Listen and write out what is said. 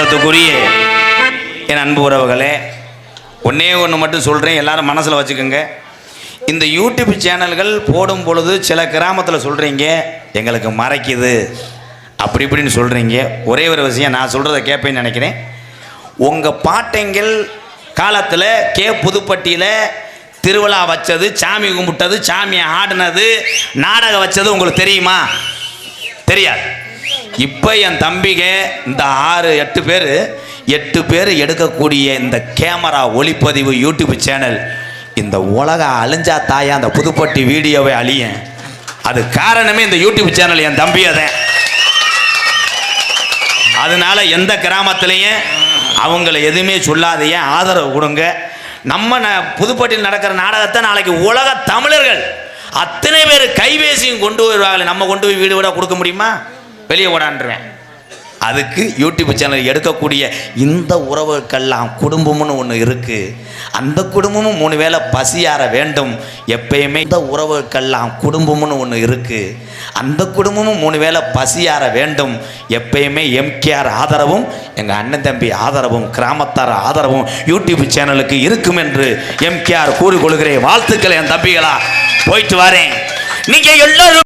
பாசத்துக்குரிய என் அன்பு உறவுகளே, ஒன்றே ஒன்று மட்டும் சொல்கிறேன், எல்லாரும் மனசில் வச்சுக்கோங்க. இந்த யூடியூப் சேனல்கள் போடும் பொழுது சில கிராமத்தில் சொல்கிறீங்க எங்களுக்கு மறைக்குது அப்படி இப்படின்னு சொல்கிறீங்க. ஒரே ஒரு விஷயம் நான் சொல்கிறத கேட்பேன்னு நினைக்கிறேன். உங்கள் பாட்டைங்கள் காலத்தில் புதுப்பட்டியில் திருவிழா வச்சது, சாமி கும்பிட்டது, சாமியை ஆடினது, நாடகம் வச்சது உங்களுக்கு தெரியுமா? தெரியாது. இப்போ என் தம்பிக இந்த 8 பேர் எடுக்கக்கூடிய இந்த கேமரா ஒளிப்பதிவு யூடியூப் சேனல் இந்த உலகம் அழிஞ்சா தாயா அந்த புதுப்பட்டி வீடியோவை அழியேன். அது காரணமே இந்த யூடியூப் சேனல் என் தம்பி. அதனால எந்த கிராமத்திலையும் அவங்கள எதுவுமே சொல்லாதையே ஆதரவு கொடுங்க. நம்ம புதுப்பட்டியில் நடக்கிற நாடகத்தை நாளைக்கு உலக தமிழர்கள் அத்தனை பேர் கைபேசியும் கொண்டு வருவாங்க. நம்ம கொண்டு போய் வீடு விட கொடுக்க முடியுமா? வெளியே ஓடான்றுவேன். அதுக்கு யூடியூப் சேனல் எடுக்கக்கூடிய இந்த உறவுக்கெல்லாம் குடும்பம்னு ஒன்று இருக்குது. அந்த குடும்பமும் 3 வேளை பசியார வேண்டும் எப்பயுமே. இந்த உறவுக்கெல்லாம் குடும்பம்னு ஒன்று இருக்குது. அந்த குடும்பமும் 3 வேளை பசியார வேண்டும் எப்பயுமே. எம்கேஆர் ஆதரவும் எங்கள் அண்ணன் தம்பி ஆதரவும் கிராமத்தார் ஆதரவும் யூடியூப் சேனலுக்கு இருக்கும் என்று எம்கேஆர் கூறிக்கொள்கிறேன். வாழ்த்துக்கள் என் தம்பிகளா. போயிட்டு வரேன். நீங்கள் எல்லாரும்